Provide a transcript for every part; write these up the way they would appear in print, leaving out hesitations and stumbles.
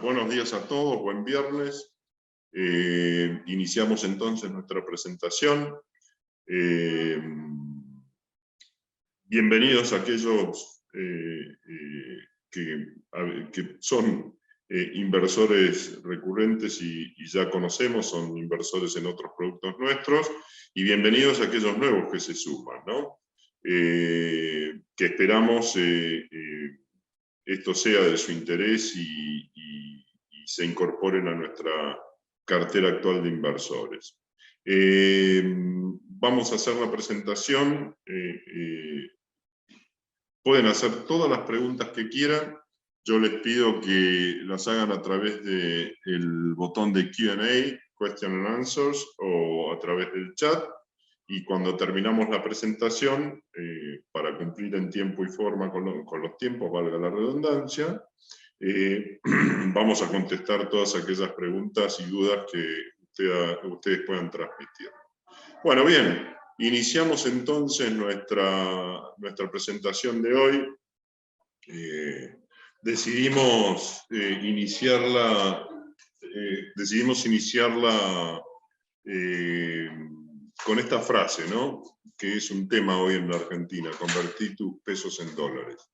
buenos días a todos, buen viernes. Iniciamos entonces nuestra presentación. Bienvenidos a aquellos que son inversores recurrentes y ya conocemos, son inversores en otros productos nuestros, y bienvenidos a aquellos nuevos que se suman, ¿no? Que esperamos esto sea de su interés y se incorporen a nuestra cartera actual de inversores. Vamos a hacer la presentación. Pueden hacer todas las preguntas que quieran. Yo les pido que las hagan a través del botón de Q&A, Question and Answers, o a través del chat. Y cuando terminamos la presentación, para cumplir en tiempo y forma con los tiempos, valga la redundancia, vamos a contestar todas aquellas preguntas y dudas que ustedes puedan transmitir. Bueno, bien, iniciamos entonces nuestra presentación de hoy. Decidimos iniciarla con esta frase, ¿no? Que es un tema hoy en la Argentina: convertir tus pesos en dólares.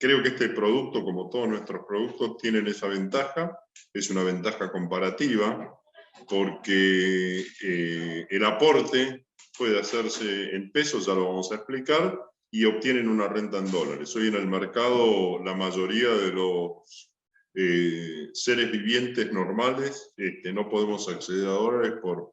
Creo que este producto, como todos nuestros productos, tienen esa ventaja. Es una ventaja comparativa, porque el aporte puede hacerse en pesos, ya lo vamos a explicar, y obtienen una renta en dólares. Hoy en el mercado la mayoría de los seres vivientes normales no podemos acceder a dólares por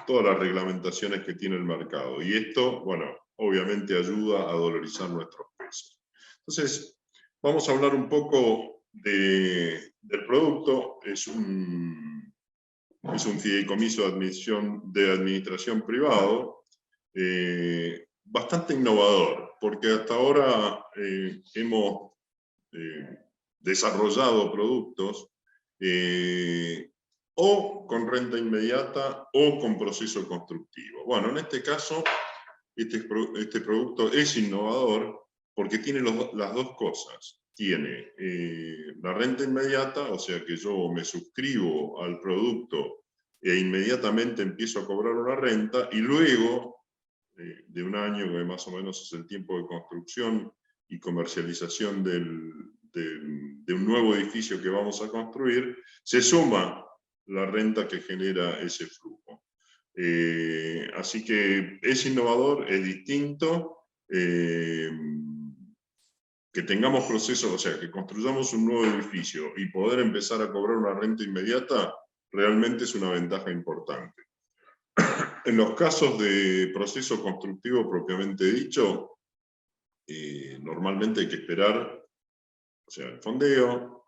todas las reglamentaciones que tiene el mercado. Y esto, bueno, obviamente ayuda a dolarizar nuestros pesos. Entonces, vamos a hablar un poco del producto. Es un fideicomiso de administración privado, bastante innovador, porque hasta ahora hemos desarrollado productos o con renta inmediata o con proceso constructivo. Bueno, en este caso, este producto es innovador porque tiene las dos cosas. Tiene la renta inmediata, o sea que yo me suscribo al producto e inmediatamente empiezo a cobrar una renta, y luego de un año, que más o menos es el tiempo de construcción y comercialización de un nuevo edificio que vamos a construir, se suma la renta que genera ese flujo. Así que es innovador, es distinto. Que tengamos procesos, o sea, que construyamos un nuevo edificio y poder empezar a cobrar una renta inmediata, realmente es una ventaja importante. En los casos de proceso constructivo propiamente dicho, normalmente hay que esperar, o sea, el fondeo,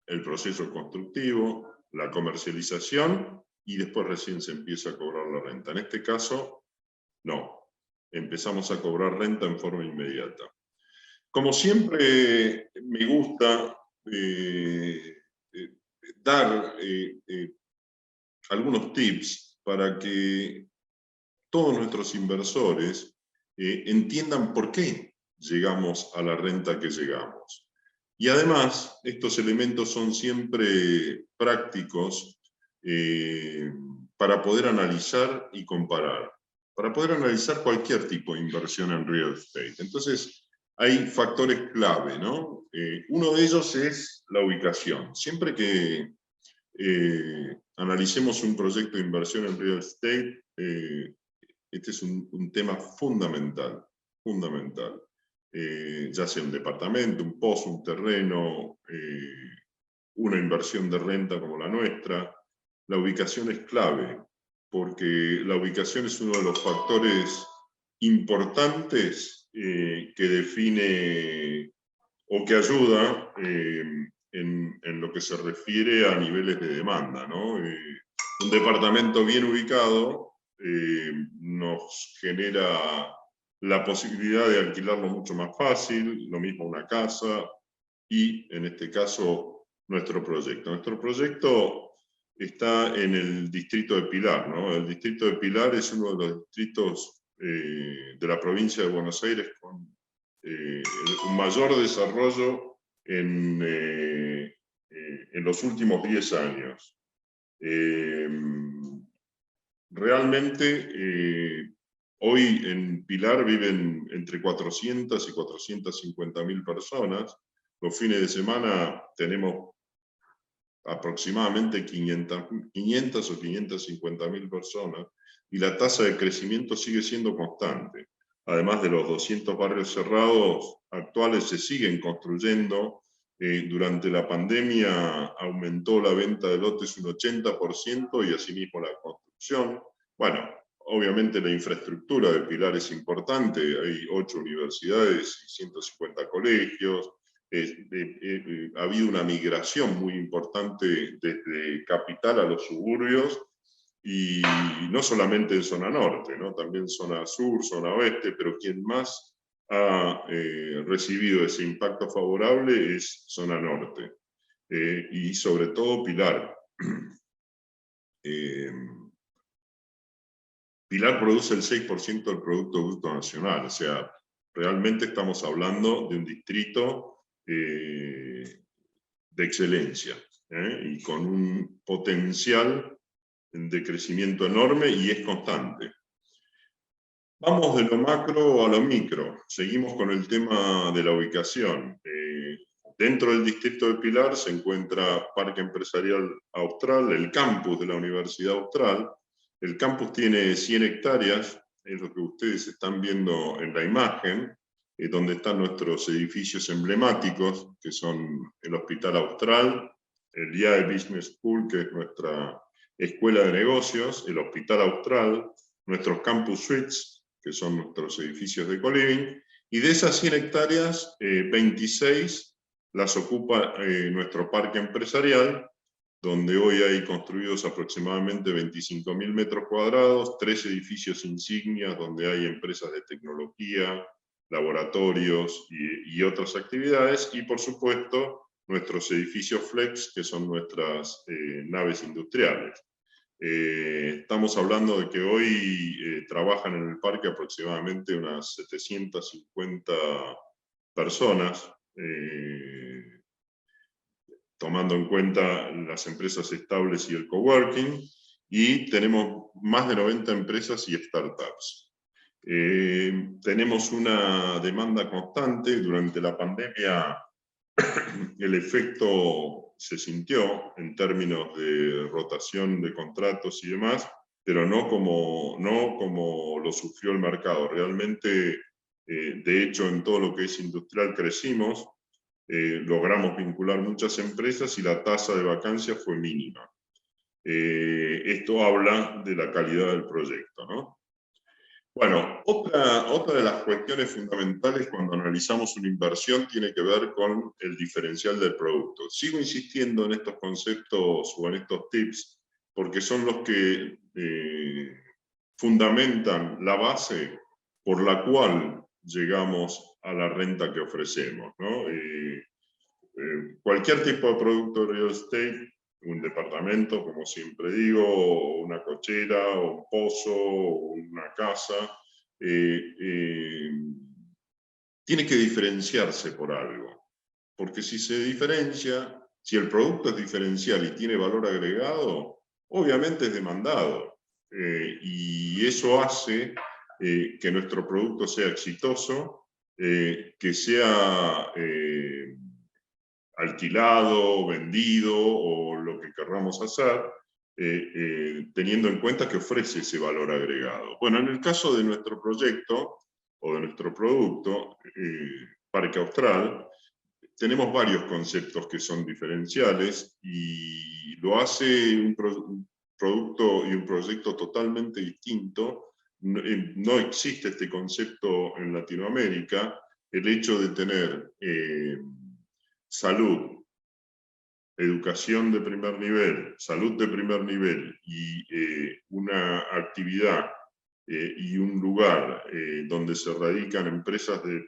el proceso constructivo, la comercialización, y después recién se empieza a cobrar la renta. En este caso, no. Empezamos a cobrar renta en forma inmediata. Como siempre, me gusta dar algunos tips para que todos nuestros inversores entiendan por qué llegamos a la renta que llegamos. Y además, estos elementos son siempre prácticos para poder analizar y comparar, para poder analizar cualquier tipo de inversión en real estate. Entonces, hay factores clave, ¿no? Uno de ellos es la ubicación. Siempre que analicemos un proyecto de inversión en real estate, este es un tema fundamental, fundamental. Ya sea un departamento, un pozo, un terreno, una inversión de renta como la nuestra, la ubicación es clave, porque la ubicación es uno de los factores importantes que define o que ayuda en lo que se refiere a niveles de demanda, ¿no? Un departamento bien ubicado nos genera la posibilidad de alquilarlo mucho más fácil, lo mismo una casa, y en este caso nuestro proyecto. Nuestro proyecto está en el distrito de Pilar, ¿no? El distrito de Pilar es uno de los distritos de la provincia de Buenos Aires con un mayor desarrollo en los últimos 10 años. Realmente, hoy en Pilar viven entre 400 y 450.000 personas. Los fines de semana tenemos aproximadamente 500 o 550.000 personas, y la tasa de crecimiento sigue siendo constante. Además de los 200 barrios cerrados actuales, se siguen construyendo. Durante la pandemia aumentó la venta de lotes un 80% y asimismo la construcción. Bueno, obviamente la infraestructura de Pilar es importante, hay 8 universidades y 150 colegios. Ha habido una migración muy importante desde capital a los suburbios, y no solamente en zona norte, ¿no? También zona sur, zona oeste, pero quien más ha recibido ese impacto favorable es zona norte, y sobre todo Pilar. Pilar produce el 6% del Producto Bruto Nacional, o sea, realmente estamos hablando de un distrito de excelencia, y con un potencial de crecimiento enorme, y es constante. Vamos de lo macro a lo micro. Seguimos con el tema de la ubicación. Dentro del distrito de Pilar se encuentra Parque Empresarial Austral, el campus de la Universidad Austral. El campus tiene 100 hectáreas, es lo que ustedes están viendo en la imagen, donde están nuestros edificios emblemáticos, que son el Hospital Austral, el IAE Business School, que es nuestra escuela de negocios, el Hospital Austral, nuestros campus suites, que son nuestros edificios de co-living, y de esas 100 hectáreas, 26 las ocupa nuestro parque empresarial, donde hoy hay construidos aproximadamente 25.000 metros cuadrados, 3 edificios insignias donde hay empresas de tecnología, laboratorios y otras actividades, y por supuesto nuestros edificios flex, que son nuestras naves industriales. Estamos hablando de que hoy trabajan en el parque aproximadamente unas 750 personas, tomando en cuenta las empresas estables y el coworking, y tenemos más de 90 empresas y startups. Tenemos una demanda constante. Durante la pandemia el efecto se sintió en términos de rotación de contratos y demás, pero no como lo sufrió el mercado. Realmente, de hecho, en todo lo que es industrial crecimos, logramos vincular muchas empresas y la tasa de vacancia fue mínima. Esto habla de la calidad del proyecto, ¿no? Bueno, otra de las cuestiones fundamentales cuando analizamos una inversión tiene que ver con el diferencial del producto. Sigo insistiendo en estos conceptos o en estos tips porque son los que fundamentan la base por la cual llegamos a la renta que ofrecemos, ¿no? Cualquier tipo de producto de real estate, un departamento, como siempre digo, una cochera, un pozo, una casa, tiene que diferenciarse por algo. Porque si se diferencia, si el producto es diferencial y tiene valor agregado, obviamente es demandado. Y eso hace que nuestro producto sea exitoso, que sea alquilado, vendido o lo que querramos hacer, teniendo en cuenta que ofrece ese valor agregado. Bueno, en el caso de nuestro proyecto o de nuestro producto, Parque Austral, tenemos varios conceptos que son diferenciales y lo hace un producto y un proyecto totalmente distinto. No existe este concepto en Latinoamérica. El hecho de tener salud, educación de primer nivel, salud de primer nivel y una actividad y un lugar donde se radican empresas de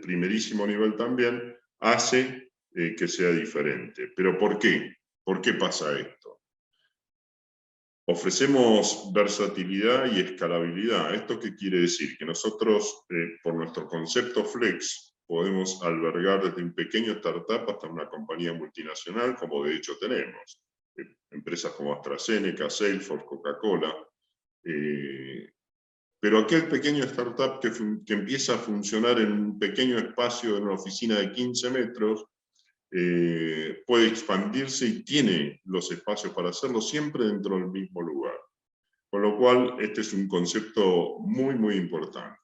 primerísimo nivel también, hace que sea diferente. ¿Pero por qué? ¿Por qué pasa esto? Ofrecemos versatilidad y escalabilidad. ¿Esto qué quiere decir? Que nosotros, por nuestro concepto flex, podemos albergar desde un pequeño startup hasta una compañía multinacional, como de hecho tenemos. Empresas como AstraZeneca, Salesforce, Coca-Cola. Pero aquel pequeño startup que empieza a funcionar en un pequeño espacio, en una oficina de 15 metros, puede expandirse y tiene los espacios para hacerlo siempre dentro del mismo lugar. Con lo cual, este es un concepto muy, muy importante.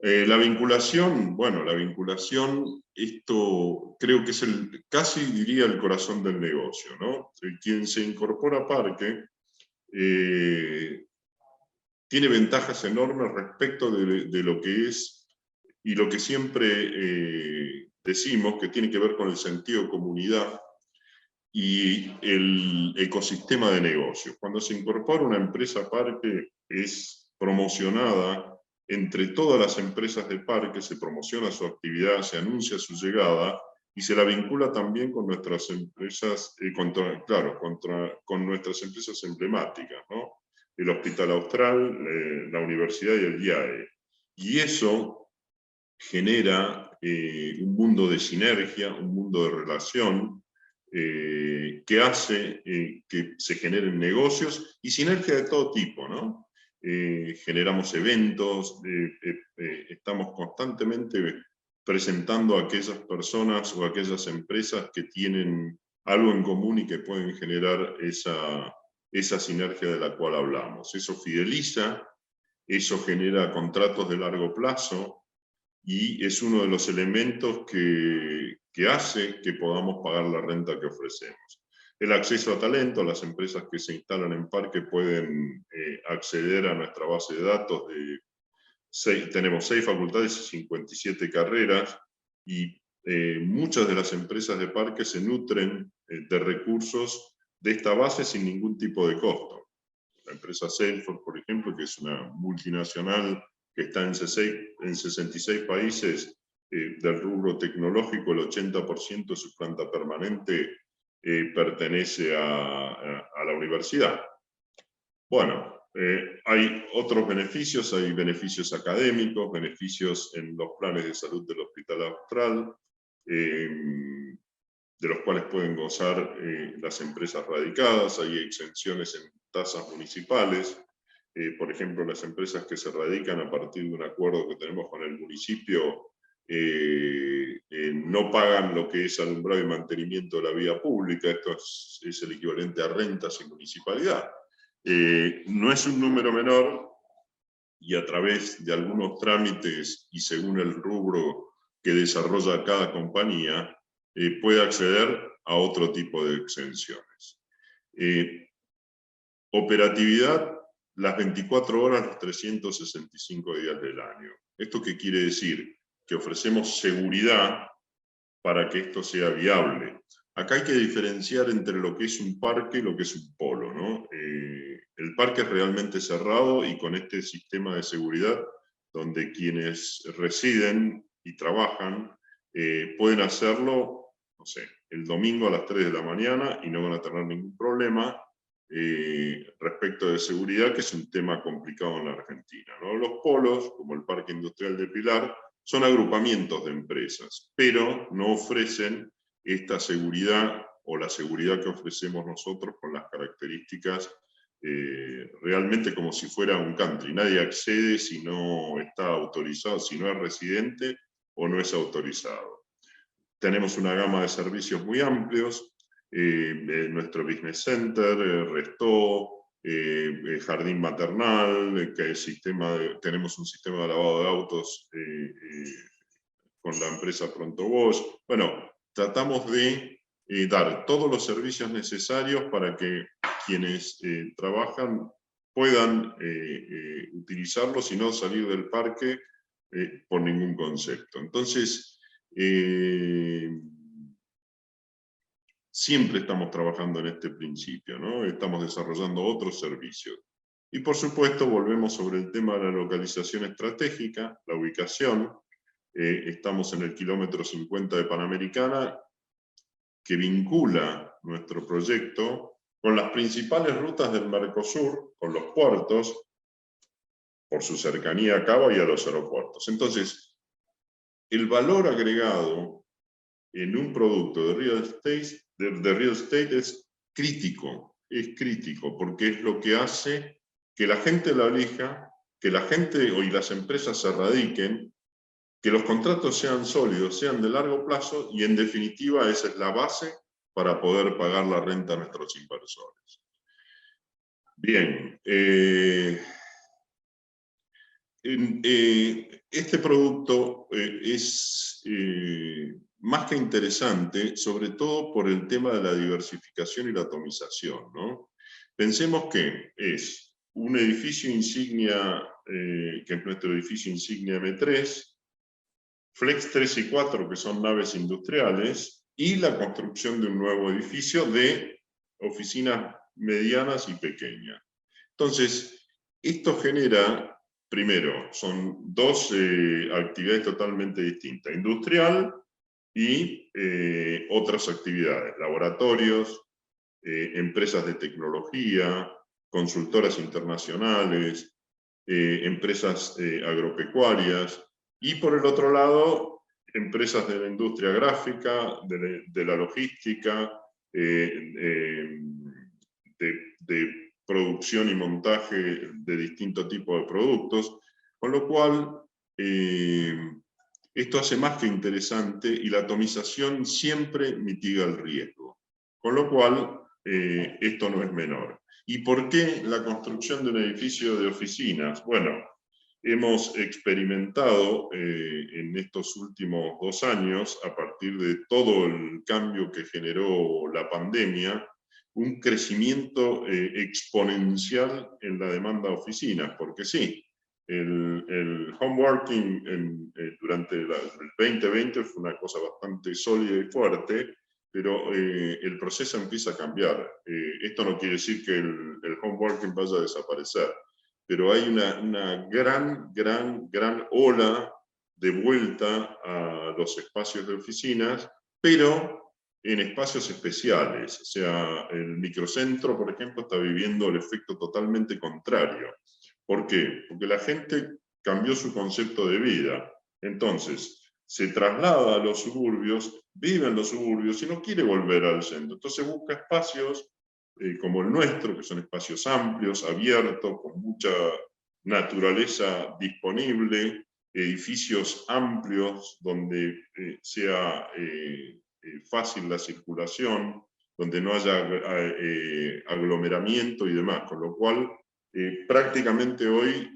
La vinculación, bueno, la vinculación, esto creo que es casi diría el corazón del negocio, ¿no? Quien se incorpora a Parque tiene ventajas enormes respecto de lo que es y lo que siempre decimos que tiene que ver con el sentido de comunidad y el ecosistema de negocios. Cuando se incorpora una empresa Parque, es promocionada entre todas las empresas de Parque, se promociona su actividad, se anuncia su llegada y se la vincula también con nuestras empresas, con nuestras empresas emblemáticas, ¿no? El Hospital Austral, la universidad y el IAE. Y eso genera un mundo de sinergia, un mundo de relación, que hace que se generen negocios y sinergia de todo tipo, ¿no? Generamos eventos, estamos constantemente presentando a aquellas personas o a aquellas empresas que tienen algo en común y que pueden generar esa sinergia de la cual hablamos. Eso fideliza, eso genera contratos de largo plazo, y es uno de los elementos que hace que podamos pagar la renta que ofrecemos. El acceso a talento, las empresas que se instalan en Parque pueden acceder a nuestra base de datos. Tenemos 6 facultades y 57 carreras, y muchas de las empresas de Parque se nutren de recursos de esta base sin ningún tipo de costo. La empresa Salesforce, por ejemplo, que es una multinacional que está en 66 países del rubro tecnológico, el 80% de su planta permanente pertenece a la universidad. Bueno, hay otros beneficios, hay beneficios académicos, beneficios en los planes de salud del Hospital Austral, de los cuales pueden gozar las empresas radicadas, hay exenciones en tasas municipales. Por ejemplo, las empresas que se radican a partir de un acuerdo que tenemos con el municipio no pagan lo que es alumbrado y mantenimiento de la vía pública. Esto es el equivalente a rentas en municipalidad. No es un número menor, y a través de algunos trámites y según el rubro que desarrolla cada compañía, puede acceder a otro tipo de exenciones. Operatividad las 24 horas, los 365 días del año. ¿Esto qué quiere decir? Que ofrecemos seguridad para que esto sea viable. Acá hay que diferenciar entre lo que es un parque y lo que es un polo, ¿no? El parque es realmente cerrado y con este sistema de seguridad, donde quienes residen y trabajan pueden hacerlo, no sé, el domingo a las 3 de la mañana y no van a tener ningún problema respecto de seguridad, que es un tema complicado en la Argentina, ¿no? Los polos, como el Parque Industrial de Pilar, son agrupamientos de empresas, pero no ofrecen esta seguridad o la seguridad que ofrecemos nosotros con las características realmente como si fuera un country. Nadie accede si no está autorizado, si no es residente o no es autorizado. Tenemos una gama de servicios muy amplios, nuestro business center, Restó, jardín maternal, tenemos un sistema de lavado de autos con la empresa Pronto Bosch. Bueno, tratamos de dar todos los servicios necesarios para que quienes trabajan puedan utilizarlos y no salir del parque por ningún concepto. Entonces, siempre estamos trabajando en este principio, ¿no? Estamos desarrollando otros servicios. Y por supuesto, volvemos sobre el tema de la localización estratégica, la ubicación. Estamos en el kilómetro 50 de Panamericana, que vincula nuestro proyecto con las principales rutas del Mercosur, con los puertos, por su cercanía a Cabo y a los aeropuertos. Entonces, el valor agregado en un producto de real estate es crítico, porque es lo que hace que la gente la elija, que la gente y las empresas se radiquen, que los contratos sean sólidos, sean de largo plazo, y en definitiva esa es la base para poder pagar la renta a nuestros inversores. Bien, este producto es más que interesante, sobre todo por el tema de la diversificación y la atomización, ¿no? Pensemos que es un edificio insignia, que es nuestro edificio insignia M3, Flex 3 y 4, que son naves industriales, y la construcción de un nuevo edificio de oficinas medianas y pequeñas. Entonces, esto genera, primero, son dos actividades totalmente distintas: industrial y otras actividades, laboratorios, empresas de tecnología, consultoras internacionales, empresas agropecuarias, y por el otro lado, empresas de la industria gráfica, de la logística, de producción y montaje de distintos tipos de productos, con lo cual esto hace más que interesante, y la atomización siempre mitiga el riesgo, con lo cual esto no es menor. ¿Y por qué la construcción de un edificio de oficinas? Bueno, hemos experimentado en estos últimos 2 años, a partir de todo el cambio que generó la pandemia, un crecimiento exponencial en la demanda de oficinas, porque sí, el home working durante el 2020 fue una cosa bastante sólida y fuerte, pero el proceso empieza a cambiar. Esto no quiere decir que el home working vaya a desaparecer, pero hay una gran ola de vuelta a los espacios de oficinas, pero en espacios especiales. O sea, el microcentro, por ejemplo, está viviendo el efecto totalmente contrario. ¿Por qué? Porque la gente cambió su concepto de vida. Entonces, se traslada a los suburbios, vive en los suburbios y no quiere volver al centro. Entonces busca espacios como el nuestro, que son espacios amplios, abiertos, con mucha naturaleza disponible, edificios amplios donde sea fácil la circulación, donde no haya aglomeramiento y demás, con lo cual prácticamente hoy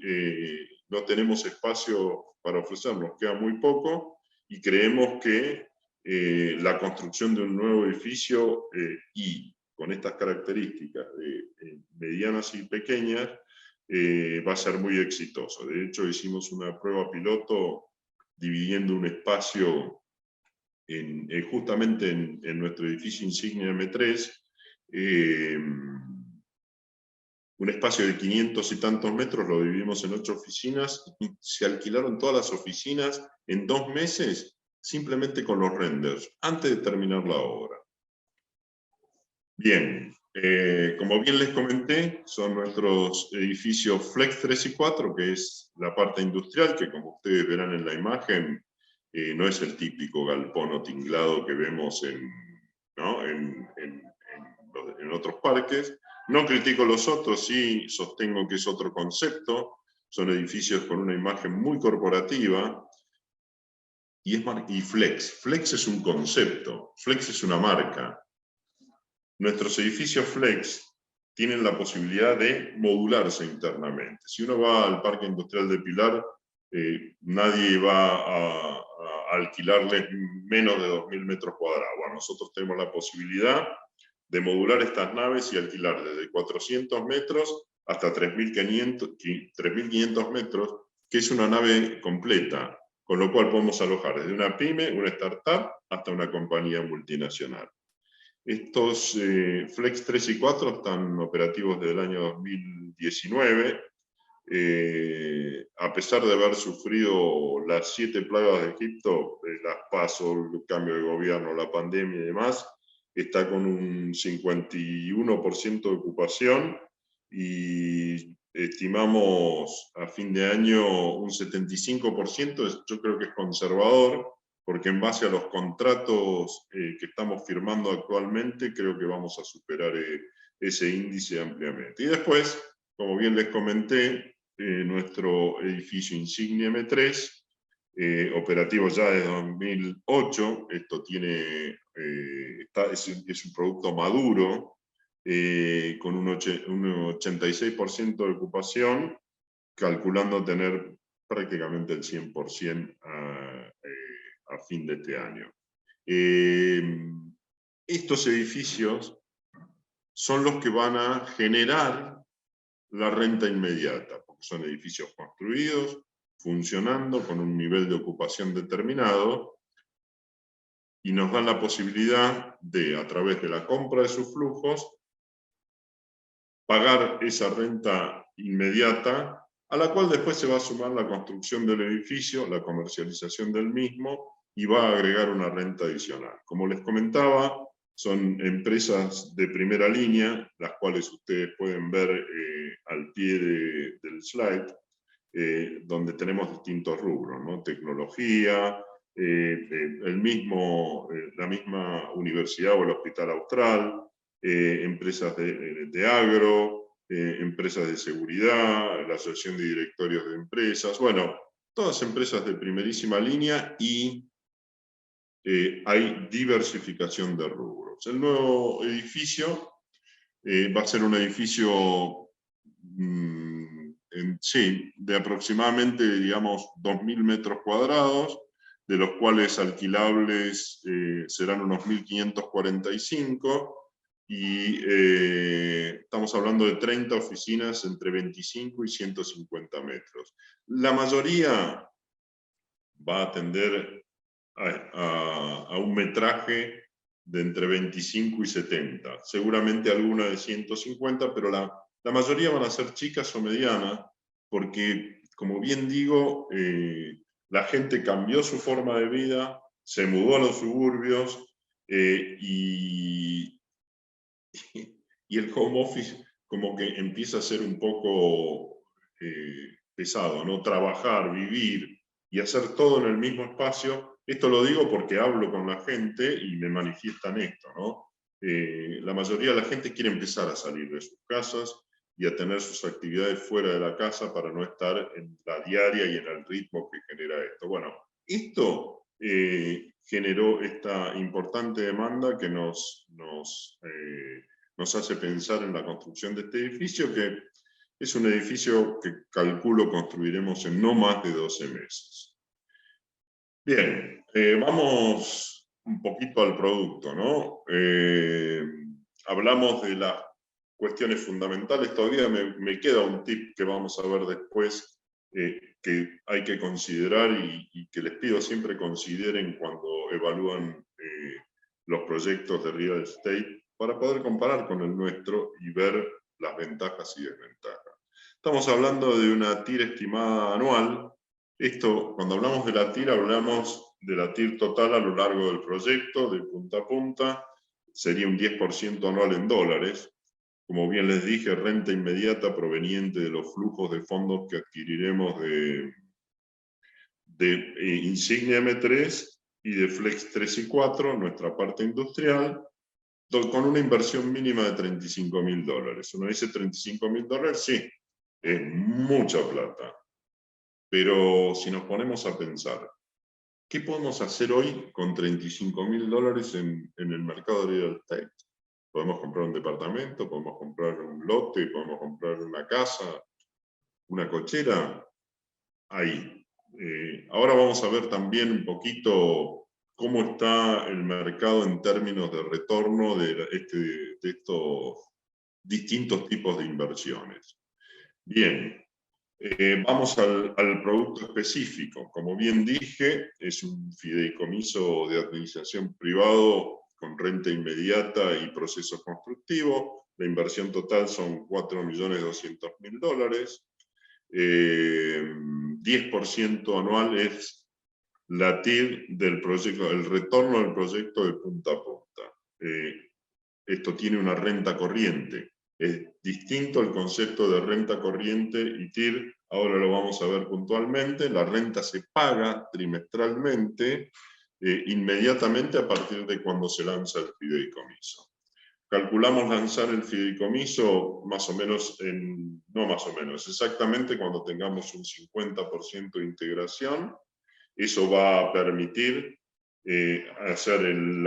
no tenemos espacio para ofrecer, nos queda muy poco, y creemos que la construcción de un nuevo edificio y con estas características medianas y pequeñas va a ser muy exitoso. De hecho, hicimos una prueba piloto dividiendo un espacio justamente en nuestro edificio insignia M3, un espacio de 500 y tantos metros, lo dividimos en 8 oficinas, y se alquilaron todas las oficinas en 2 meses, simplemente con los renders, antes de terminar la obra. Bien, como bien les comenté, son nuestros edificios Flex 3 y 4, que es la parte industrial, que como ustedes verán en la imagen, no es el típico galpón o tinglado que vemos ¿no? en otros parques. No critico los otros, sí sostengo que es otro concepto. Son edificios con una imagen muy corporativa. Y Flex. Flex es un concepto, Flex es una marca. Nuestros edificios Flex tienen la posibilidad de modularse internamente. Si uno va al Parque Industrial de Pilar, nadie va a alquilarles menos de 2.000 metros cuadrados. Bueno, nosotros tenemos la posibilidad de modular estas naves y alquilar desde 400 metros hasta 3.500 metros, que es una nave completa, con lo cual podemos alojar desde una pyme, una startup, hasta una compañía multinacional. Estos Flex 3 y 4 están operativos desde el año 2019. A pesar de haber sufrido las 7 plagas de Egipto, las PASO, el cambio de gobierno, la pandemia y demás, está con un 51% de ocupación, y estimamos a fin de año un 75%, yo creo que es conservador, porque en base a los contratos que estamos firmando actualmente, creo que vamos a superar ese índice ampliamente. Y después, como bien les comenté, nuestro edificio insignia M3, operativo ya desde 2008, esto tiene, es un producto maduro, con un 86% de ocupación, calculando tener prácticamente el 100% a fin de este año. Estos edificios son los que van a generar la renta inmediata, porque son edificios construidos, funcionando, con un nivel de ocupación determinado, y nos dan la posibilidad de, a través de la compra de sus flujos, pagar esa renta inmediata, a la cual después se va a sumar la construcción del edificio, la comercialización del mismo, y va a agregar una renta adicional. Como les comentaba, son empresas de primera línea, las cuales ustedes pueden ver al pie del slide, donde tenemos distintos rubros, ¿no? Tecnología, la misma universidad o el Hospital Austral, empresas de agro, empresas de seguridad, la Asociación de Directorios de Empresas, bueno, todas empresas de primerísima línea, y hay diversificación de rubros. El nuevo edificio va a ser un edificio de aproximadamente, digamos, 2.000 metros cuadrados, de los cuales alquilables serán unos 1.545, y estamos hablando de 30 oficinas entre 25 y 150 metros. La mayoría va a atender a un metraje de entre 25 y 70, seguramente alguna de 150, pero la mayoría van a ser chicas o medianas, porque, como bien digo, la gente cambió su forma de vida, se mudó a los suburbios, y el home office como que empieza a ser un poco pesado, ¿no? Trabajar, vivir y hacer todo en el mismo espacio. Esto lo digo porque hablo con la gente y me manifiestan esto, ¿no? La mayoría de la gente quiere empezar a salir de sus casas y a tener sus actividades fuera de la casa para no estar en la diaria y en el ritmo que genera esto. Bueno, esto generó esta importante demanda que nos hace pensar en la construcción de este edificio, que es un edificio que calculo construiremos en no más de 12 meses. Bien, vamos un poquito al producto, ¿no? Hablamos de las cuestiones fundamentales, todavía me queda un tip que vamos a ver después, que hay que considerar y que les pido siempre consideren cuando evalúan los proyectos de real estate, para poder comparar con el nuestro y ver las ventajas y desventajas. Estamos hablando de una TIR estimada anual. Esto, cuando hablamos de la TIR, hablamos de la TIR total a lo largo del proyecto, de punta a punta, sería un 10% anual en dólares. Como bien les dije, renta inmediata proveniente de los flujos de fondos que adquiriremos de Insignia M3 y de Flex 3 y 4, nuestra parte industrial, con una inversión mínima de $35.000. Uno dice $35.000, sí, es mucha plata. Pero si nos ponemos a pensar, ¿qué podemos hacer hoy con $35.000 en el mercado de real estate? Podemos comprar un departamento, podemos comprar un lote, podemos comprar una casa, una cochera. Ahí. Ahora vamos a ver también un poquito cómo está el mercado en términos de retorno de estos distintos tipos de inversiones. Bien, vamos al producto específico. Como bien dije, es un fideicomiso de administración privado con renta inmediata y proceso constructivo. La inversión total son $4.200.000. 10% anual es la TIR del proyecto, el retorno del proyecto de punta a punta. Esto tiene una renta corriente, Es distinto el concepto de renta corriente y TIR, ahora lo vamos a ver puntualmente. La renta se paga trimestralmente, inmediatamente a partir de cuando se lanza el fideicomiso. Calculamos lanzar el fideicomiso más o menos, no más o menos, exactamente cuando tengamos un 50% de integración. Eso va a permitir hacer el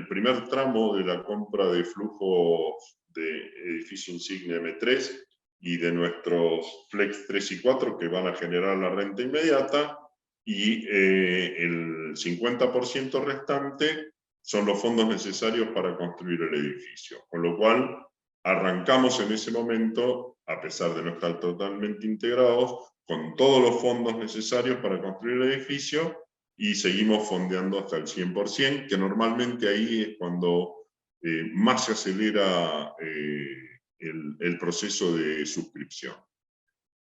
primer tramo de la compra de flujos de edificio insignia M3 y de nuestros Flex 3 y 4 que van a generar la renta inmediata, y el 50% restante son los fondos necesarios para construir el edificio. Con lo cual, arrancamos en ese momento, a pesar de no estar totalmente integrados, con todos los fondos necesarios para construir el edificio, y seguimos fondeando hasta el 100%, que normalmente ahí es cuando más se acelera el proceso de suscripción.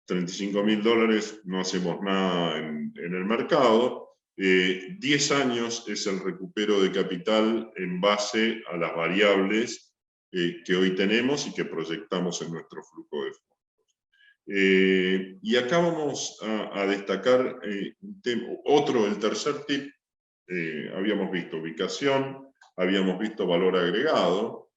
$35.000 no hacemos nada en el mercado. 10 años es el recupero de capital en base a las variables que hoy tenemos y que proyectamos en nuestro flujo de fondos. Y acá vamos a destacar un tema, el tercer tip. Habíamos visto ubicación, habíamos visto valor agregado,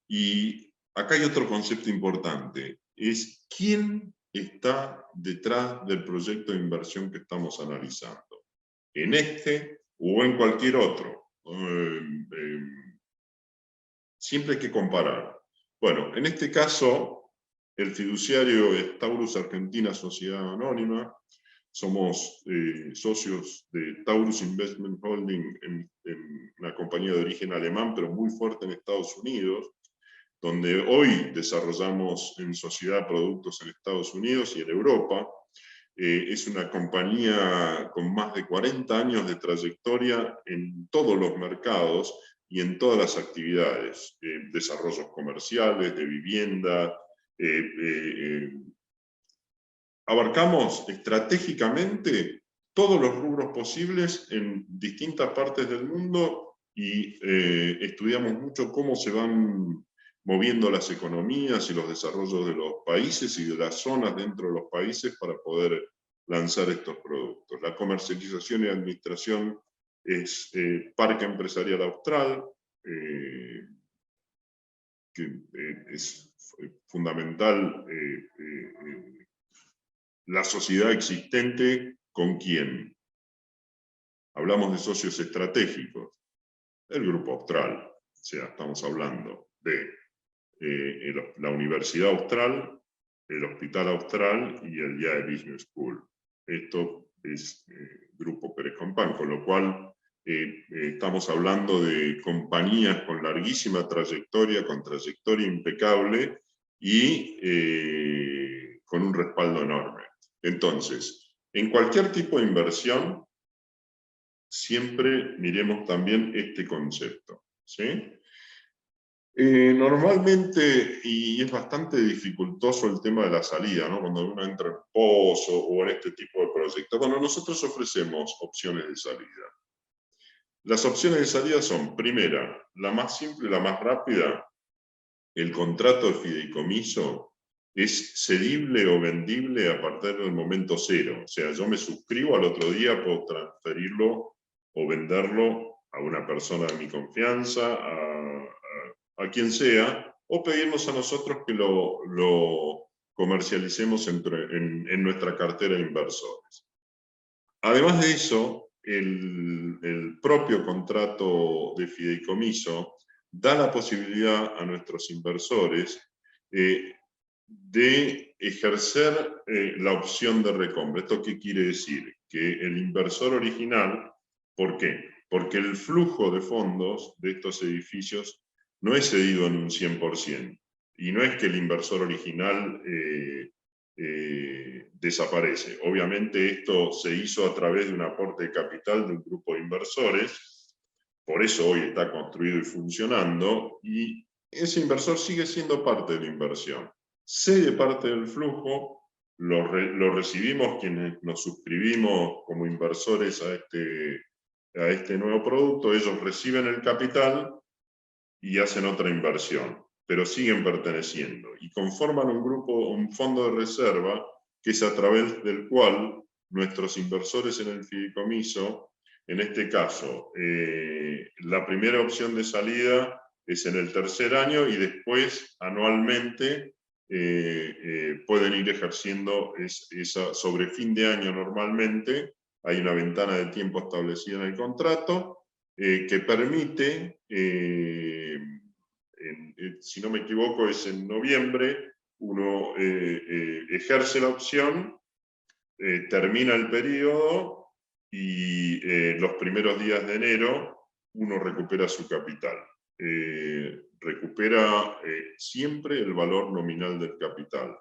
y acá hay otro concepto importante, es quién está detrás del proyecto de inversión que estamos analizando, en este o en cualquier otro. Siempre hay que comparar. Bueno, en este caso, el fiduciario es Taurus Argentina Sociedad Anónima. Somos socios de Taurus Investment Holding, en una compañía de origen alemán, pero muy fuerte en Estados Unidos, donde hoy desarrollamos en sociedad productos en Estados Unidos y en Europa. Es una compañía con más de 40 años de trayectoria en todos los mercados y en todas las actividades, desarrollos comerciales, de vivienda. Abarcamos estratégicamente todos los rubros posibles en distintas partes del mundo, y estudiamos mucho cómo se van moviendo las economías y los desarrollos de los países y de las zonas dentro de los países para poder lanzar estos productos. La comercialización y administración es Parque Empresarial Austral, que es fundamental. La sociedad existente, ¿con quién? Hablamos de socios estratégicos. El Grupo Austral, o sea, estamos hablando de la Universidad Austral, el Hospital Austral y el IAE Business School. Esto es Grupo Pérez Compán, con lo cual estamos hablando de compañías con larguísima trayectoria, con trayectoria impecable y con un respaldo enorme. Entonces, en cualquier tipo de inversión, siempre miremos también este concepto, ¿sí? Normalmente, y es bastante dificultoso el tema de la salida, ¿no? Cuando uno entra en pozo o en este tipo de proyectos. Bueno, nosotros ofrecemos opciones de salida. Las opciones de salida son, primera, la más simple, la más rápida. El contrato de fideicomiso es cedible o vendible a partir del momento cero. O sea, yo me suscribo, al otro día puedo transferirlo o venderlo a una persona de mi confianza, a quien sea, o pedirnos a nosotros que lo comercialicemos en nuestra cartera de inversores. Además de eso, el propio contrato de fideicomiso da la posibilidad a nuestros inversores de ejercer la opción de recompra. ¿Esto qué quiere decir? Que el inversor original, ¿por qué? Porque el flujo de fondos de estos edificios no es cedido en un 100%, y no es que el inversor original desaparece. Obviamente esto se hizo a través de un aporte de capital de un grupo de inversores, por eso hoy está construido y funcionando, y ese inversor sigue siendo parte de la inversión. Cede parte del flujo, lo recibimos quienes nos suscribimos como inversores a este nuevo producto, ellos reciben el capital y hacen otra inversión. pero siguen perteneciendo, y conforman un grupo, un fondo de reserva, que es a través del cual nuestros inversores en el fideicomiso, en este caso, la primera opción de salida es en el tercer año, y después, anualmente, pueden ir ejerciendo esa, sobre fin de año normalmente, hay una ventana de tiempo establecida en el contrato, que permite, si no me equivoco es en noviembre, uno ejerce la opción, termina el periodo, y los primeros días de enero uno recupera su capital. Recupera siempre el valor nominal del capital.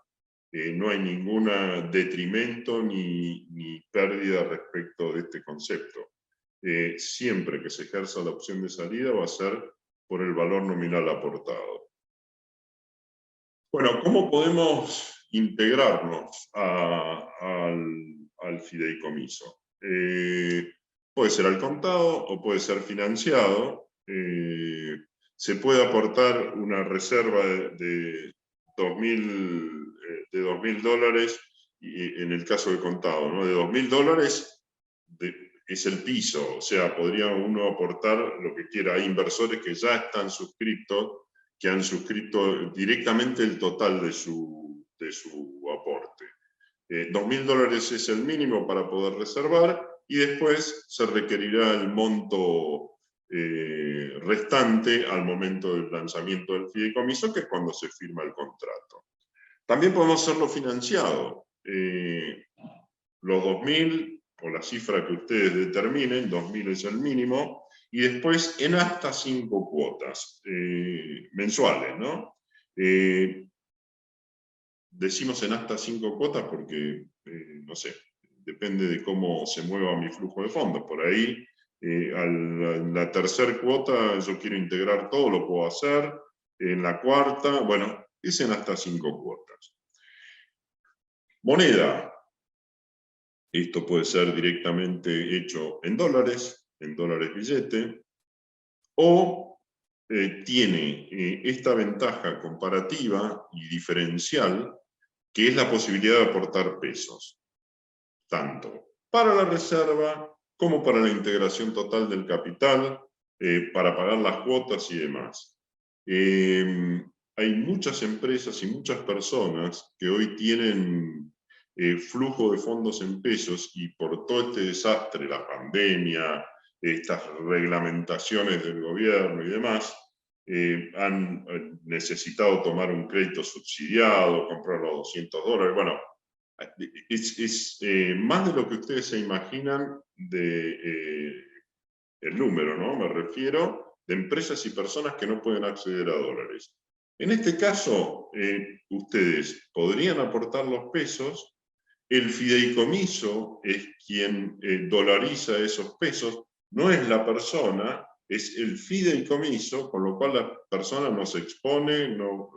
No hay ningún detrimento ni pérdida respecto de este concepto. Siempre que se ejerza la opción de salida va a ser por el valor nominal aportado. Bueno, ¿cómo podemos integrarnos al fideicomiso? Puede ser al contado o puede ser financiado. Se puede aportar una reserva de $2.000 en el caso de contado, ¿no? De $2.000 es el piso, o sea, podría uno aportar lo que quiera. Hay inversores que ya están suscritos, que han suscrito directamente el total de su aporte. $2.000 es el mínimo para poder reservar, y después se requerirá el monto restante al momento del lanzamiento del fideicomiso, que es cuando se firma el contrato. También podemos hacerlo financiado. Los 2.000, o la cifra que ustedes determinen, 2.000 es el mínimo, y después en hasta 5 cuotas mensuales, ¿no? Decimos en hasta 5 cuotas porque, no sé, depende de cómo se mueva mi flujo de fondos. Por ahí, en la tercera cuota yo quiero integrar todo, lo puedo hacer. En la cuarta, bueno, es en hasta 5 cuotas. Moneda. Esto puede ser directamente hecho en dólares billete, o tiene esta ventaja comparativa y diferencial, que es la posibilidad de aportar pesos, tanto para la reserva como para la integración total del capital, para pagar las cuotas y demás. Hay muchas empresas y muchas personas que hoy tienen flujo de fondos en pesos, y por todo este desastre, la pandemia, estas reglamentaciones del gobierno y demás, han necesitado tomar un crédito subsidiado, comprar los $200. Bueno, es más de lo que ustedes se imaginan el número, ¿no? Me refiero de empresas y personas que no pueden acceder a dólares. En este caso, ustedes podrían aportar los pesos. El fideicomiso es quien dolariza esos pesos, no es la persona, es el fideicomiso, con lo cual la persona no se expone, no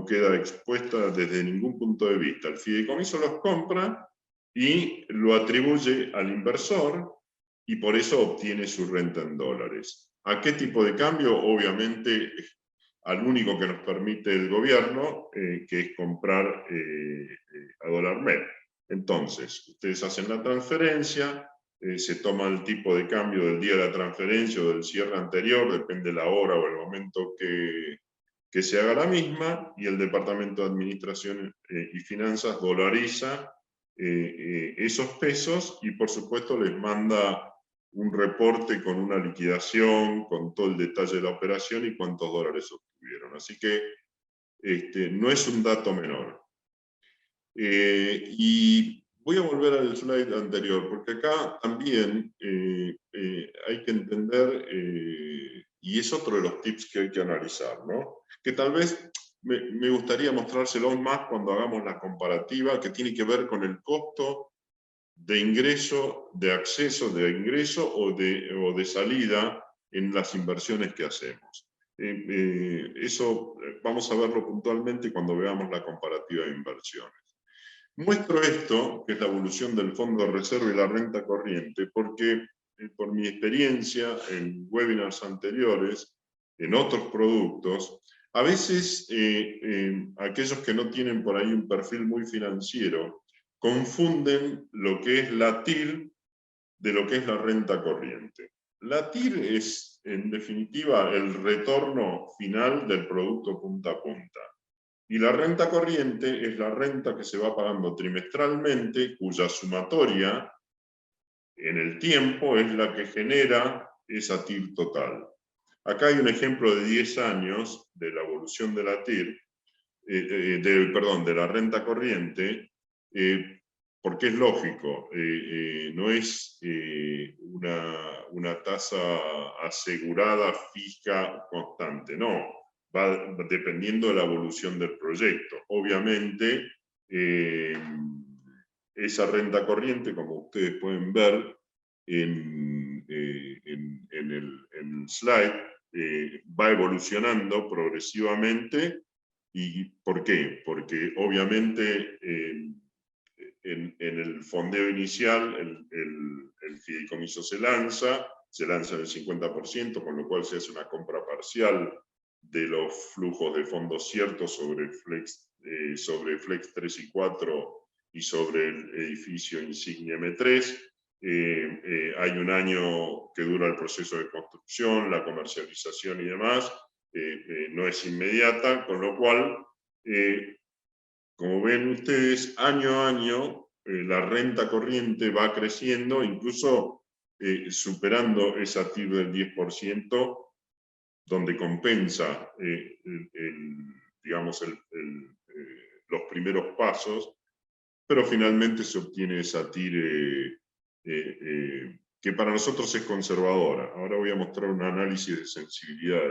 queda expuesta desde ningún punto de vista. El fideicomiso los compra y lo atribuye al inversor, y por eso obtiene su renta en dólares. ¿A qué tipo de cambio? Obviamente al único que nos permite el gobierno, que es comprar a dólar MEP. Entonces, ustedes hacen la transferencia, se toma el tipo de cambio del día de la transferencia o del cierre anterior, depende la hora o el momento que se haga la misma, y el Departamento de Administración y Finanzas dolariza esos pesos, y por supuesto les manda un reporte con una liquidación, con todo el detalle de la operación y cuántos dólares obtuvieron. Así que no es un dato menor. Y voy a volver al slide anterior, porque acá también hay que entender, y es otro de los tips que hay que analizar, ¿no? Que tal vez me gustaría mostrárselos más cuando hagamos la comparativa, que tiene que ver con el costo de ingreso, de acceso, de ingreso o de salida en las inversiones que hacemos. Eso vamos a verlo puntualmente cuando veamos la comparativa de inversiones. Muestro esto, que es la evolución del fondo de reserva y la renta corriente, porque por mi experiencia en webinars anteriores, en otros productos, A veces aquellos que no tienen por ahí un perfil muy financiero confunden lo que es la TIR de lo que es la renta corriente. La TIR es, en definitiva, el retorno final del producto punta a punta. Y la renta corriente es la renta que se va pagando trimestralmente, cuya sumatoria en el tiempo es la que genera esa TIR total. Acá hay un ejemplo de 10 años de la evolución de la TIR, perdón, de la renta corriente, porque es lógico, no es una tasa asegurada, fija, constante, no, va dependiendo de la evolución del proyecto. Obviamente, esa renta corriente, como ustedes pueden ver en el slide, va evolucionando progresivamente. ¿Y por qué? Porque obviamente en el fondeo inicial el fideicomiso se lanza en el 50%, con lo cual se hace una compra parcial de los flujos de fondos ciertos sobre Flex 3 y 4 y sobre el edificio Insignia M3. Hay un año que dura el proceso de construcción, la comercialización y demás, no es inmediata, con lo cual, como ven ustedes, año a año la renta corriente va creciendo, incluso superando esa TIR del 10%, donde compensa digamos, los primeros pasos, pero finalmente se obtiene esa TIR que para nosotros es conservadora. Ahora voy a mostrar un análisis de sensibilidad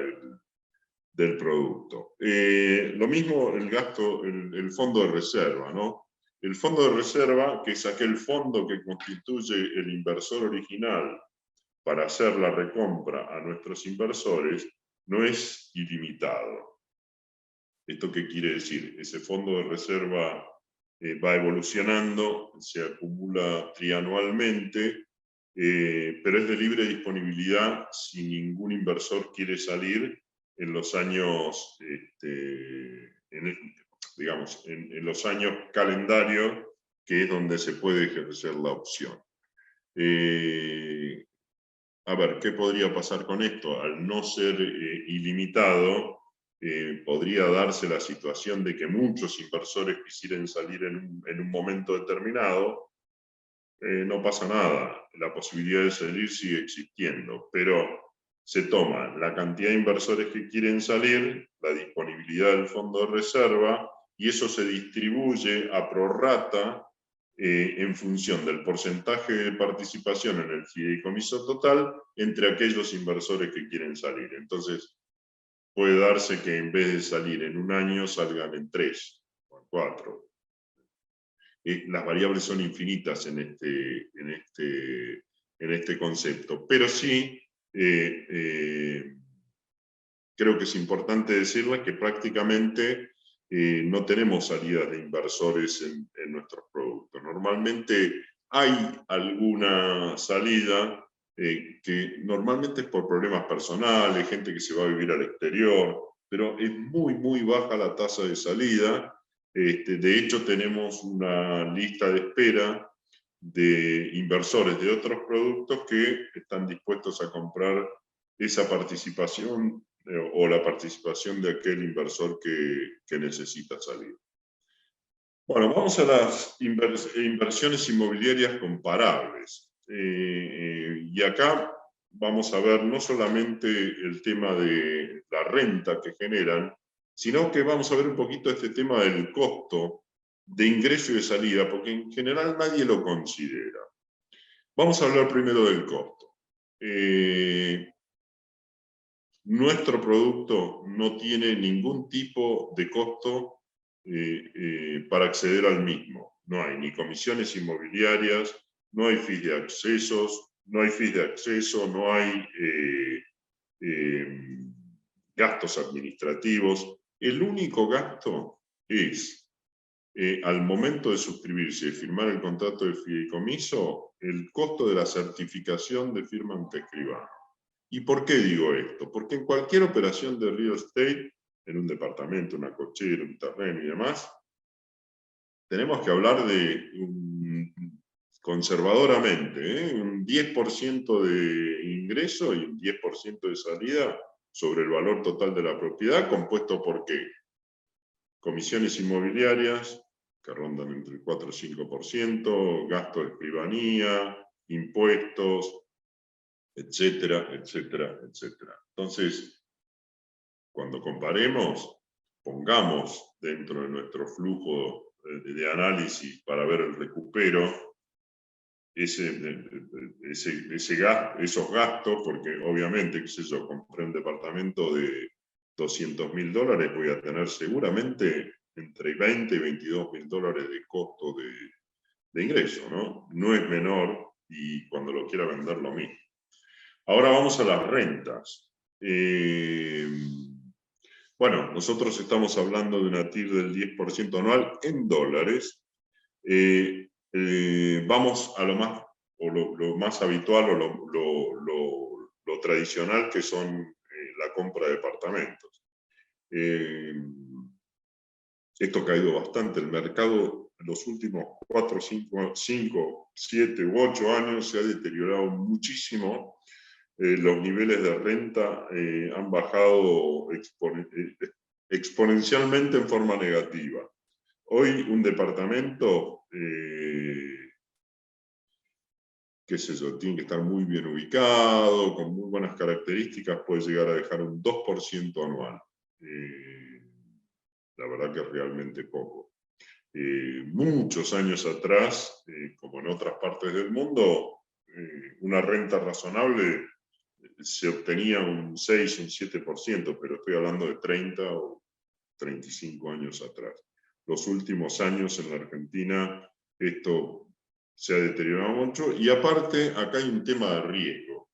del producto. Lo mismo el gasto, el fondo de reserva, ¿no? El fondo de reserva, que es aquel fondo que constituye el inversor original para hacer la recompra a nuestros inversores, no es ilimitado. ¿Esto qué quiere decir? Ese fondo de reserva va evolucionando, se acumula trianualmente, pero es de libre disponibilidad si ningún inversor quiere salir en los años, digamos, en los años calendarios, que es donde se puede ejercer la opción. A ver, ¿qué podría pasar con esto? Al no ser ilimitado, podría darse la situación de que muchos inversores quisieran salir en un momento determinado. No pasa nada, la posibilidad de salir sigue existiendo, pero se toma la cantidad de inversores que quieren salir, la disponibilidad del fondo de reserva, y eso se distribuye a prorrata en función del porcentaje de participación en el fideicomiso total entre aquellos inversores que quieren salir. Entonces, puede darse que en vez de salir en un año, salgan en 3 o en 4. Las variables son infinitas en este concepto, pero sí creo que es importante decirles que prácticamente no tenemos salidas de inversores en nuestros productos. Normalmente hay alguna salida que normalmente es por problemas personales, gente que se va a vivir al exterior, pero es muy, muy baja la tasa de salida. De hecho, tenemos una lista de espera de inversores de otros productos que están dispuestos a comprar esa participación o la participación de aquel inversor que necesita salir. Bueno, vamos a las inversiones inmobiliarias comparables. Y acá vamos a ver no solamente el tema de la renta que generan, sino que vamos a ver un poquito este tema del costo de ingreso y de salida, porque en general nadie lo considera. Vamos a hablar primero del costo. Nuestro producto no tiene ningún tipo de costo para acceder al mismo. No hay ni comisiones inmobiliarias, no hay fees de accesos, no hay fees de acceso, no hay gastos administrativos. El único gasto es, al momento de suscribirse y firmar el contrato de fideicomiso, el costo de la certificación de firma ante escribano. ¿Y por qué digo esto? Porque en cualquier operación de real estate en un departamento, una cochera, un terreno y demás, tenemos que hablar de conservadoramente, un 10% de ingreso y un 10% de salida sobre el valor total de la propiedad, compuesto por ¿qué? Comisiones inmobiliarias, que rondan entre el 4 y 5%, gasto de escribanía, impuestos, etcétera, etcétera, etcétera. Entonces, cuando comparemos, pongamos dentro de nuestro flujo de análisis para ver el recupero esos gastos, porque obviamente, qué sé yo, compré un departamento de $200.000, voy a tener seguramente entre 20 y 22.000 dólares de costo de ingreso, ¿no? No es menor, y cuando lo quiera vender lo mismo. Ahora vamos a las rentas. Bueno, nosotros estamos hablando de una TIR del 10% anual en dólares. Vamos a lo más habitual o lo tradicional, que son la compra de departamentos. Esto ha caído bastante. El mercado en los últimos 4, 5, 7 u 8 años se ha deteriorado muchísimo. Los niveles de renta han bajado exponencialmente en forma negativa. Hoy un departamento, qué sé yo, tiene que estar muy bien ubicado, con muy buenas características, puede llegar a dejar un 2% anual. La verdad que es realmente poco. Muchos años atrás, como en otras partes del mundo, una renta razonable se obtenía un 6, un 7%, pero estoy hablando de 30 o 35 años atrás. Los últimos años en la Argentina esto se ha deteriorado mucho, y aparte acá hay un tema de riesgo.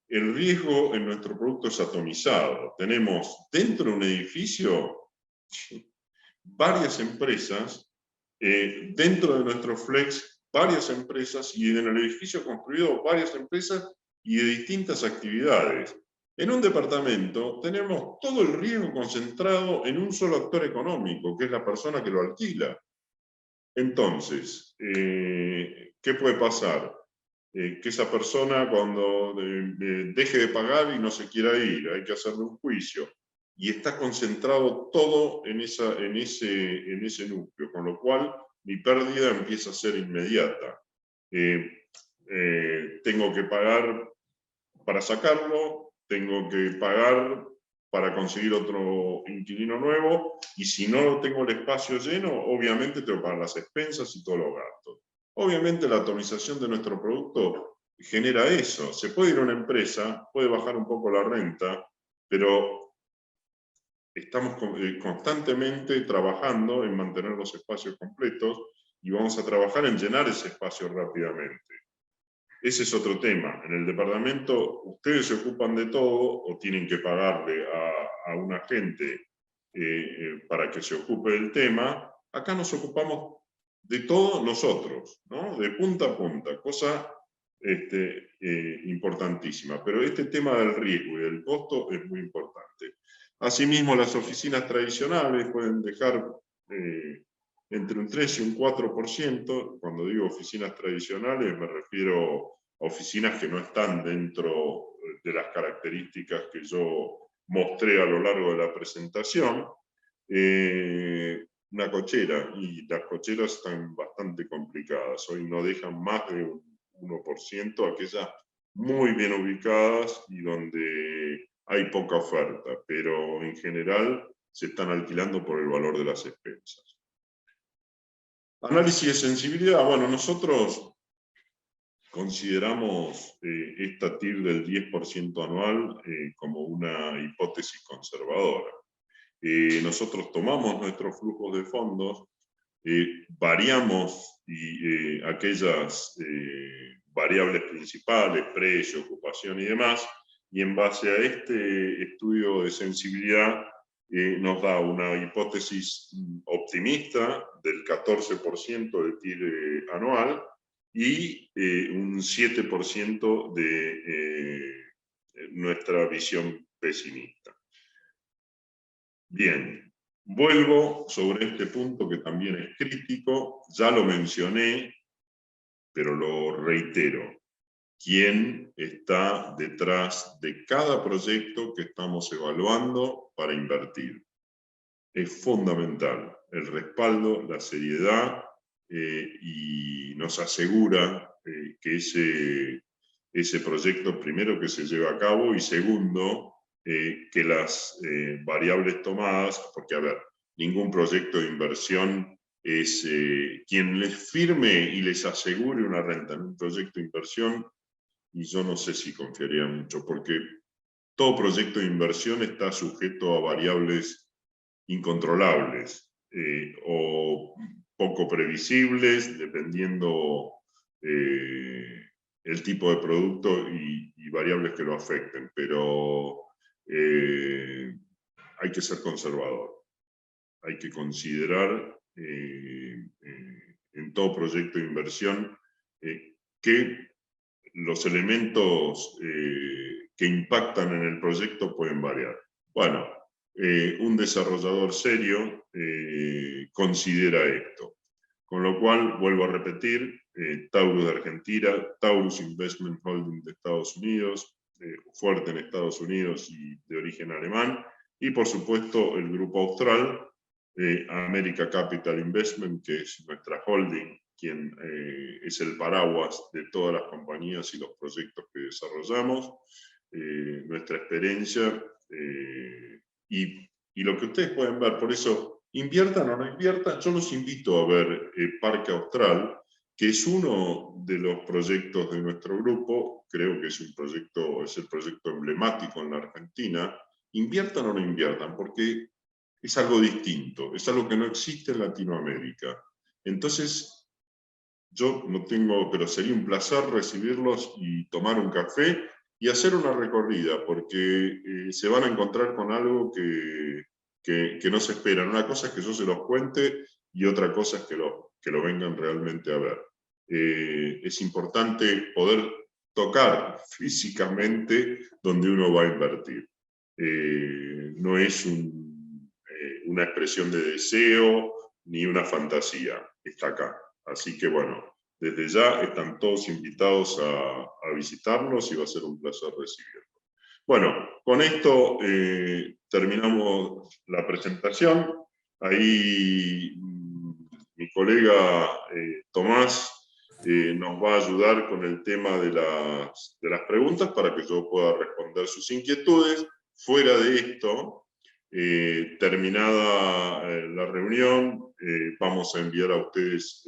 El riesgo en nuestro producto es atomizado. Tenemos dentro de un edificio varias empresas, dentro de nuestro flex varias empresas, y en el edificio construido varias empresas y de distintas actividades. En un departamento tenemos todo el riesgo concentrado en un solo actor económico, que es la persona que lo alquila. Entonces, ¿qué puede pasar? Que esa persona, cuando deje de pagar y no se quiera ir, hay que hacerle un juicio. Y está concentrado todo en ese núcleo, con lo cual mi pérdida empieza a ser inmediata. Tengo que pagar para sacarlo, tengo que pagar para conseguir otro inquilino nuevo, y si no tengo el espacio lleno, obviamente tengo que pagar las expensas y todos los gastos. Obviamente la atomización de nuestro producto genera eso. Se puede ir a una empresa, puede bajar un poco la renta, pero estamos constantemente trabajando en mantener los espacios completos, y vamos a trabajar en llenar ese espacio rápidamente. Ese es otro tema. En el departamento ustedes se ocupan de todo, o tienen que pagarle a un agente para que se ocupe del tema. Acá nos ocupamos de todo nosotros, ¿no? De punta a punta, cosa importantísima. Pero este tema del riesgo y del costo es muy importante. Asimismo, las oficinas tradicionales pueden dejar entre un 3 y un 4%. Cuando digo oficinas tradicionales me refiero a oficinas que no están dentro de las características que yo mostré a lo largo de la presentación. Una cochera, y las cocheras están bastante complicadas. Hoy no dejan más de un 1%, aquellas muy bien ubicadas y donde hay poca oferta, pero en general se están alquilando por el valor de las expensas. Análisis de sensibilidad. Bueno, nosotros consideramos esta TIR del 10% anual como una hipótesis conservadora. Nosotros tomamos nuestros flujos de fondos, variamos aquellas variables principales, precio, ocupación y demás, y en base a este estudio de sensibilidad nos da una hipótesis optimista del 14% de TIR anual y un 7% de nuestra visión pesimista. Bien, vuelvo sobre este punto que también es crítico, ya lo mencioné, pero lo reitero. ¿Quién está detrás de cada proyecto que estamos evaluando para invertir? Es fundamental el respaldo, la seriedad, y nos asegura que ese proyecto, primero, que se lleva a cabo, y segundo, que las variables tomadas, porque, a ver, ningún proyecto de inversión es quien les firme y les asegure una renta en un proyecto de inversión, y yo no sé si confiaría mucho, porque todo proyecto de inversión está sujeto a variables incontrolables o poco previsibles, dependiendo el tipo de producto y variables que lo afecten. Pero hay que ser conservador, hay que considerar en todo proyecto de inversión que los elementos que impactan en el proyecto pueden variar. Bueno, un desarrollador serio considera esto. Con lo cual, vuelvo a repetir, Taurus de Argentina, Taurus Investment Holding de Estados Unidos, fuerte en Estados Unidos y de origen alemán, y por supuesto el grupo austral, America Capital Investment, que es nuestra holding, quien es el paraguas de todas las compañías y los proyectos que desarrollamos, nuestra experiencia y lo que ustedes pueden ver. Por eso, inviertan o no inviertan, yo los invito a ver Parque Austral, que es uno de los proyectos de nuestro grupo. Creo que es el proyecto emblemático en la Argentina. Inviertan o no inviertan, porque es algo distinto, es algo que no existe en Latinoamérica. Entonces, yo no tengo, pero sería un placer recibirlos y tomar un café y hacer una recorrida, porque se van a encontrar con algo que no se esperan. Una cosa es que yo se los cuente y otra cosa es que lo vengan realmente a ver. Es importante poder tocar físicamente donde uno va a invertir. No es una expresión de deseo ni una fantasía, está acá. Así que bueno, desde ya están todos invitados a visitarnos y va a ser un placer recibirlos. Bueno, con esto terminamos la presentación. Ahí mi colega Tomás nos va a ayudar con el tema de las preguntas para que yo pueda responder sus inquietudes. Fuera de esto, terminada la reunión, vamos a enviar a ustedes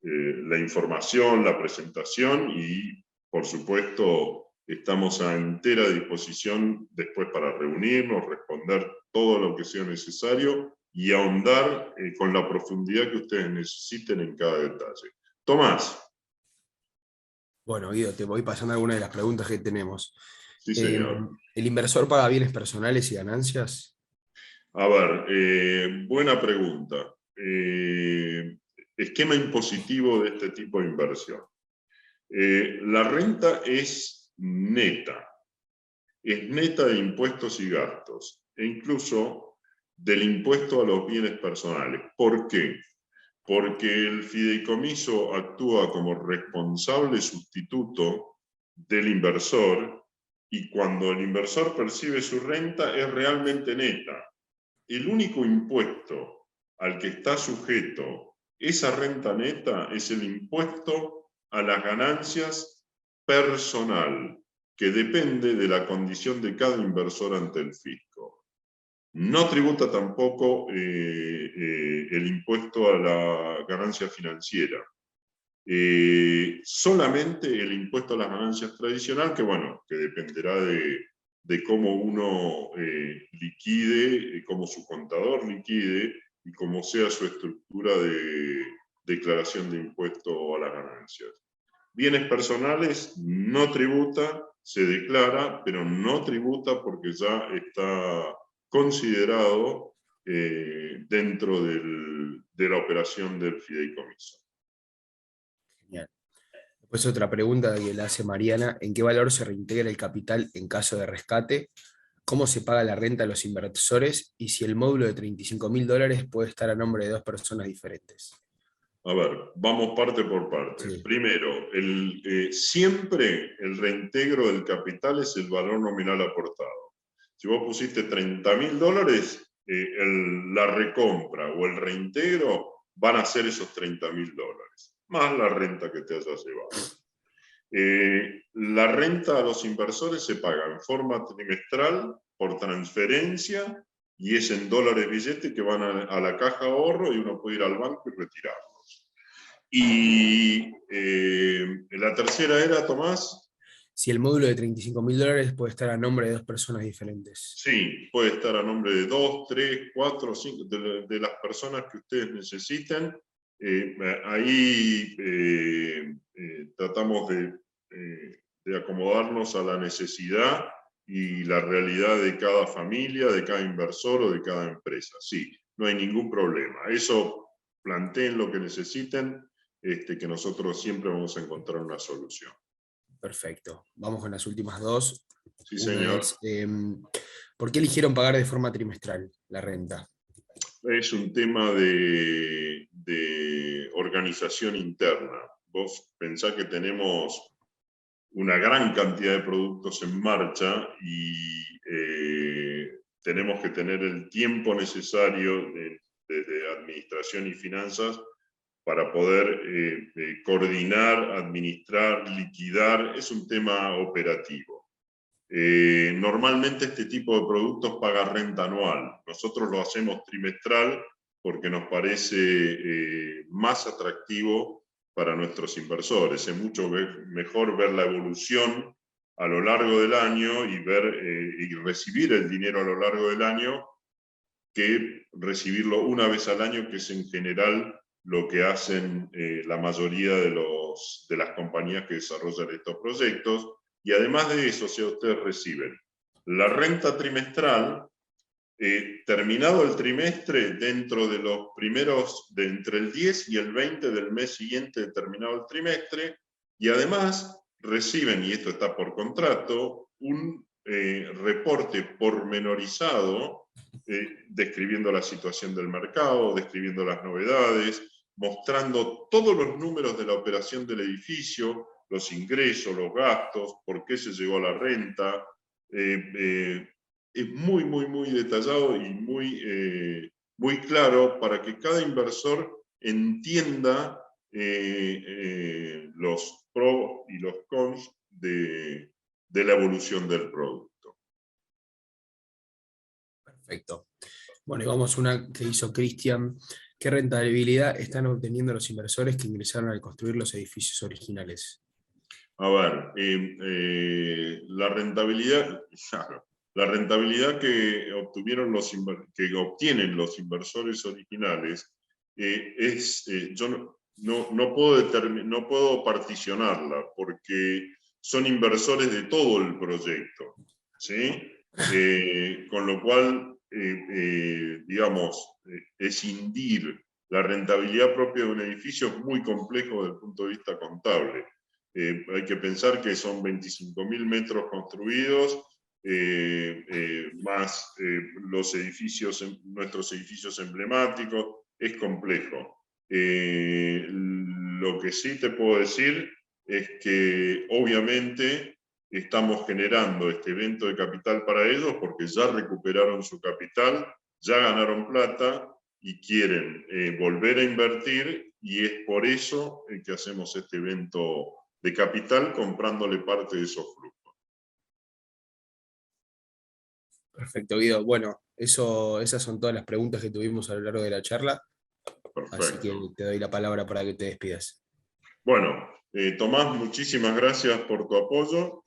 la información, la presentación y, por supuesto, estamos a entera disposición después para reunirnos, responder todo lo que sea necesario y ahondar con la profundidad que ustedes necesiten en cada detalle. Tomás. Bueno, Guido, te voy pasando algunas de las preguntas que tenemos. Sí, señor. ¿El inversor paga bienes personales y ganancias? A ver, buena pregunta. Esquema impositivo de este tipo de inversión. La renta es neta de impuestos y gastos, e incluso del impuesto a los bienes personales. ¿Por qué? Porque el fideicomiso actúa como responsable sustituto del inversor, y cuando el inversor percibe su renta es realmente neta. El único impuesto al que está sujeto esa renta neta es el impuesto a las ganancias personal, que depende de la condición de cada inversor ante el fisco. No tributa tampoco el impuesto a la ganancia financiera. Solamente el impuesto a las ganancias tradicional, que bueno, que dependerá de cómo uno liquide, cómo su contador liquide y cómo sea su estructura de declaración de impuesto a las ganancias. Bienes personales no tributa, se declara, pero no tributa porque ya está considerado dentro de la operación del fideicomiso. Genial. Después otra pregunta que le hace Mariana: ¿en qué valor se reintegra el capital en caso de rescate? cómo se paga la renta a los inversores y si el módulo de $35.000 puede estar a nombre de dos personas diferentes. A ver, vamos parte por parte. Sí. Primero, siempre el reintegro del capital es el valor nominal aportado. Si vos pusiste $30.000, la recompra o el reintegro van a ser esos $30.000, más la renta que te hayas llevado. La renta a los inversores se paga en forma trimestral por transferencia y es en dólares billetes que van a la caja de ahorro y uno puede ir al banco y retirarlos. Y la tercera era, Tomás. Si el módulo de $35.000 puede estar a nombre de dos personas diferentes. Sí, puede estar a nombre de 2, 3, 4, 5, de las personas que ustedes necesiten. Ahí tratamos de acomodarnos a la necesidad y la realidad de cada familia, de cada inversor o de cada empresa. Sí, no hay ningún problema. Eso planteen lo que necesiten, que nosotros siempre vamos a encontrar una solución. Perfecto. Vamos con las últimas dos. Sí, Una señor. es, ¿por qué eligieron pagar de forma trimestral la renta? Es un tema de organización interna. Vos pensás que tenemos una gran cantidad de productos en marcha y tenemos que tener el tiempo necesario de administración y finanzas para poder coordinar, administrar, liquidar. Es un tema operativo. Normalmente este tipo de productos paga renta anual. Nosotros lo hacemos trimestral porque nos parece más atractivo para nuestros inversores. Es mucho mejor ver la evolución a lo largo del año y recibir el dinero a lo largo del año que recibirlo una vez al año, que es en general lo que hacen la mayoría de las compañías que desarrollan estos proyectos. Y además de eso, si ustedes reciben la renta trimestral, terminado el trimestre, dentro de los primeros, entre el 10 y el 20 del mes siguiente de terminado el trimestre, y además reciben, y esto está por contrato, un reporte pormenorizado describiendo la situación del mercado, describiendo las novedades, mostrando todos los números de la operación del edificio, los ingresos, los gastos, por qué se llegó a la renta. Es muy, muy, muy detallado y muy claro para que cada inversor entienda los pros y los cons de la evolución del producto. Perfecto. Bueno, y vamos a una que hizo Cristian. ¿Qué rentabilidad están obteniendo los inversores que ingresaron al construir los edificios originales? A ver, la rentabilidad, la rentabilidad que obtienen los inversores originales yo no puedo particionarla porque son inversores de todo el proyecto, ¿sí? Con lo cual, digamos, escindir la rentabilidad propia de un edificio es muy complejo desde el punto de vista contable. Hay que pensar que son 25.000 metros construidos, más nuestros edificios emblemáticos. Es complejo. Lo que sí te puedo decir es que obviamente estamos generando este evento de capital para ellos porque ya recuperaron su capital, ya ganaron plata y quieren volver a invertir, y es por eso que hacemos este evento de capital comprándole parte de esos flujos. Perfecto, Guido. Bueno, esas son todas las preguntas que tuvimos a lo largo de la charla. Perfecto. Así que te doy la palabra para que te despidas. Bueno, Tomás, muchísimas gracias por tu apoyo.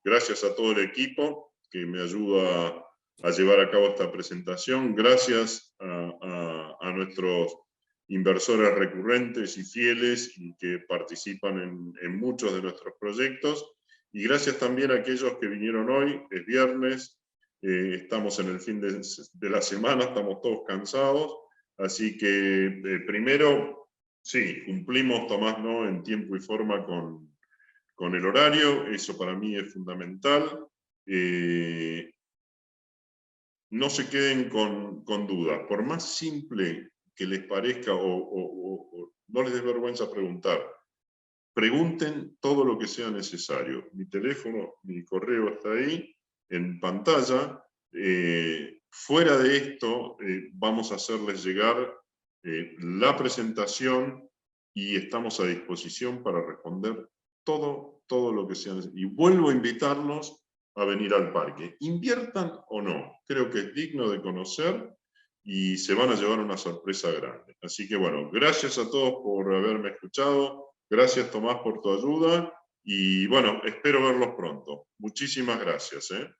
Gracias a todo el equipo que me ayuda a llevar a cabo esta presentación. Gracias a nuestros inversores recurrentes y fieles y que participan en muchos de nuestros proyectos. Y gracias también a aquellos que vinieron hoy. Es viernes, estamos en el fin de la semana, estamos todos cansados. Así que primero, sí, cumplimos, Tomás, ¿no?, en tiempo y forma con el horario. Eso para mí es fundamental. no se queden con dudas. Por más simple que les parezca o no les dé vergüenza preguntar, pregunten todo lo que sea necesario. Mi teléfono, mi correo está ahí, en pantalla. Fuera de esto, vamos a hacerles llegar la presentación y estamos a disposición para responder todo lo que sea necesario. Y vuelvo a invitarlos a venir al parque. Inviertan o no, creo que es digno de conocer y se van a llevar una sorpresa grande. Así que bueno, gracias a todos por haberme escuchado. Gracias, Tomás, por tu ayuda y bueno, espero verlos pronto. Muchísimas gracias.